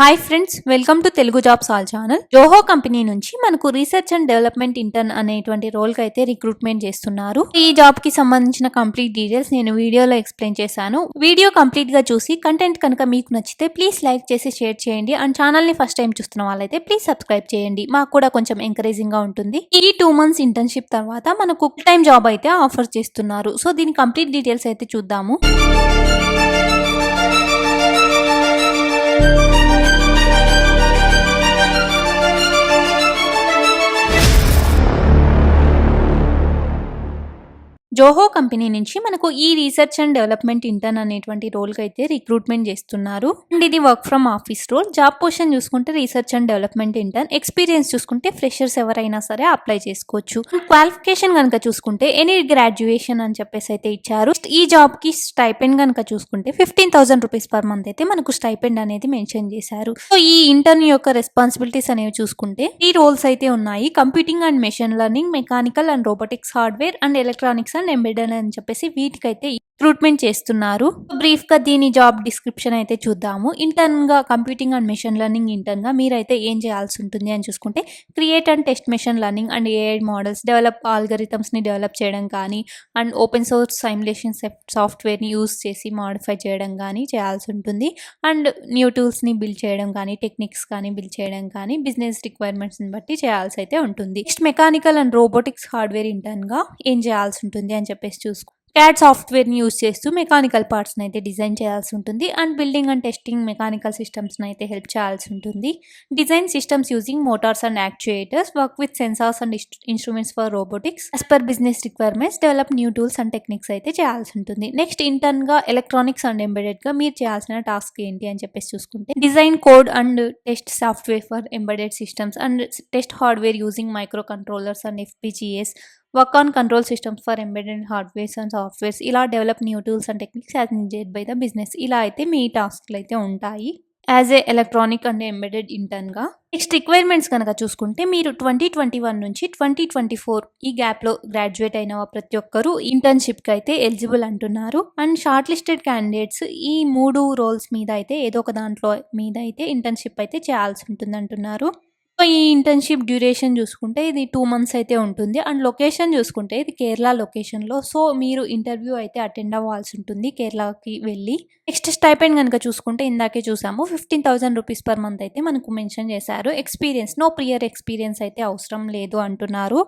Hi friends, welcome to Telugu jobs all channel. Zoho company నుంచి మనకు research and development intern అనేటువంటి role కి అయితే రిక్రూట్మెంట్ చేస్తున్నారు. ఈ జాబ్ కి సంబంధించిన కంప్లీట్ డీటెయిల్స్ నేను వీడియోలో ఎక్స్ప్లెయిన్ చేశాను. వీడియో కంప్లీట్ గా చూసి కంటెంట్ కనుక మీకు నచ్చితే ప్లీజ్ లైక్ చేసి షేర్ చేయండి. అండ్ ఛానల్ ని ఫస్ట్ టైం చూస్తున్న వాళ్ళైతే ప్లీజ్ సబ్స్క్రైబ్ చేయండి. మాకు కూడా కొంచెం ఎంకరేజింగ్ గా ఉంటుంది. ఈ 2 months ఇంటర్న్షిప్ తర్వాత మనకు ఫుల్ టైం జాబ్ అయితే ఆఫర్ చేస్తున్నారు. సో దీని కంప్లీట్ డీటెయిల్స్ అయితే చూద్దాము. జోహో కంపెనీ నుంచి మనకు ఈ రీసెర్చ్ అండ్ డెవలప్మెంట్ ఇంటర్న్ అనేటువంటి రోల్ కి అయితే రిక్రూట్మెంట్ చేస్తున్నారు. అండ్ ఇది work from office role. Job position చూసుకుంటే research and development intern, experience చూసుకుంటే ఫ్రెషర్స్ ఎవరైనా సరే అప్లై చేసుకోవచ్చు. క్వాలిఫికేషన్ కనుక చూసుకుంటే ఎనీ గ్రాడ్యుయేషన్ అని చెప్పేసి అయితే ఇచ్చారు. ఈ జాబ్ కి స్టైపెండ్ కనుక చూసుకుంటే 15,000 రూపీస్ పర్ మంత్ అయితే మనకు స్టైపెండ్ అనేది మెన్షన్ చేశారు. సో ఈ ఇంటర్న్ యొక్క రెస్పాన్సిబిలిటీస్ అనేవి చూసుకుంటే ఈ రోల్స్ అయితే ఉన్నాయి: computing and machine learning, mechanical and robotics, hardware and electronics and embedded అని చెప్పేసి వీటికైతే రిక్రూట్మెంట్ చేస్తున్నారు. బ్రీఫ్ గా దీని జాబ్ డిస్క్రిప్షన్ అయితే చూద్దాము. ఇంటర్న్ గా computing and machine learning intern గా మీరైతే ఏం చేయాల్సి ఉంటుంది అని చూసుకుంటే create and test machine learning and AI models, develop algorithms ని డెవలప్ చేయడం కానీ, అండ్ ఓపెన్ సోర్స్ సైములేషన్ సాఫ్ట్వేర్ ని యూస్ చేసి మాడిఫై చేయడం కానీ చేయాల్సి ఉంటుంది. అండ్ న్యూ టూల్స్ ని బిల్డ్ చేయడం కానీ, టెక్నిక్స్ కానీ బిల్డ్ చేయడం కానీ బిజినెస్ రిక్వైర్మెంట్స్ ని బట్టి చేయాల్సి అయితే ఉంటుంది. Next mechanical and robotics hardware intern గా ఏం చేయాల్సి ఉంటుంది అని చెప్పేసి చూసుకో. క్యాడ్ సాఫ్ట్వేర్ ని యూజ్ చేస్తూ మెకానికల్ పార్ట్స్ అయితే డిజైన్ చేయాల్సి ఉంటుంది. And building and testing mechanical systems అయితే హెల్ప్ చేయాల్సి ఉంటుంది. Design systems using Motors and actuators, work with sensors and instruments for robotics as per business requirements, develop new tools and techniques అయితే చేయాల్సి ఉంటుంది. Next intern గా electronics and embedded గా మీరు చేయాల్సిన టాస్క్ ఏంటి అని చెప్పేసి చూసుకుంటే design code and test software for embedded systems and test hardware using micro controllers and FPGAs, work on control systems for embedded hardwares and softwares, ఇలా develop new tools and techniques as needed by the business. ఇలా అయితే మీ టాస్క్లు అయితే ఉంటాయి as a electronic and embedded intern గా. Next requirements కనుక చూసుకుంటే మీరు 2021 నుంచి 2024 ఈ గ్యాప్ లో గ్రాడ్యుయేట్ అయిన ప్రతి ఒక్కరూ ఇంటర్న్షిప్ కి అయితే ఎలిజిబుల్ అంటున్నారు. అండ్ షార్ట్ లిస్టెడ్ క్యాండిడేట్స్ ఈ 3 రోల్స్ మీద అయితే ఏదో ఒక దాంట్లో మీద అయితే ఇంటర్న్షిప్ అయితే చేయాల్సి ఉంటుంది అంటున్నారు. సో ఈ ఇంటర్న్షిప్ డ్యూరేషన్ చూసుకుంటే ఇది 2 months అయితే ఉంటుంది. అండ్ లొకేషన్ చూసుకుంటే ఇది కేరళ లొకేషన్లో. సో మీరు ఇంటర్వ్యూ అయితే అటెండ్ అవ్వాల్సి ఉంటుంది కేరళకి వెళ్ళి. నెక్స్ట్ స్టైపెండ్ కనుక చూసుకుంటే ఇందాకే చూసాము 15,000 రూపీస్ పర్ మంత్ అయితే మనకు మెన్షన్ చేశారు. ఎక్స్పీరియన్స్, నో ప్రియర్ ఎక్స్పీరియన్స్ అయితే అవసరం లేదు అంటున్నారు.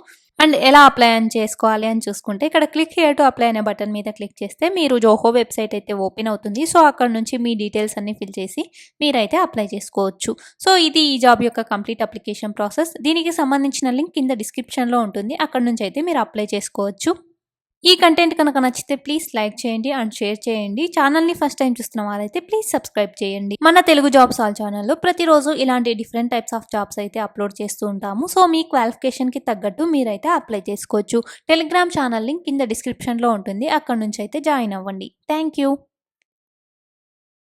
అండ్ ఎలా అప్లై అని చేసుకోవాలి అని చూసుకుంటే ఇక్కడ క్లిక్ హియర్ టు అప్లై అనే బటన్ మీద క్లిక్ చేస్తే మీరు జోహో వెబ్సైట్ అయితే ఓపెన్ అవుతుంది. సో అక్కడ నుంచి మీ డీటెయిల్స్ అన్ని ఫిల్ చేసి మీరైతే అప్లై చేసుకోవచ్చు. సో ఇది ఈ జాబ్ యొక్క కంప్లీట్ అప్లికేషన్ ప్రాసెస్. దీనికి సంబంధించిన లింక్ కింద డిస్క్రిప్షన్లో ఉంటుంది. అక్కడ నుంచి అయితే మీరు అప్లై చేసుకోవచ్చు. ఈ కంటెంట్ కనుక నచ్చితే ప్లీజ్ లైక్ చేయండి అండ్ షేర్ చేయండి. ఛానల్ని ఫస్ట్ టైం చూస్తున్న వారైతే ప్లీజ్ సబ్స్క్రైబ్ చేయండి. మన తెలుగు జాబ్స్ ఆల్ ఛానల్లో ప్రతిరోజు ఇలాంటి డిఫరెంట్ టైప్స్ ఆఫ్ జాబ్స్ అయితే అప్లోడ్ చేస్తూ ఉంటాము. సో మీ క్వాలిఫికేషన్కి తగ్గట్టు మీరైతే అప్లై చేసుకోవచ్చు. టెలిగ్రామ్ ఛానల్ లింక్ కింద డిస్క్రిప్షన్లో ఉంటుంది. అక్కడ నుంచి అయితే జాయిన్ అవ్వండి. Thank you.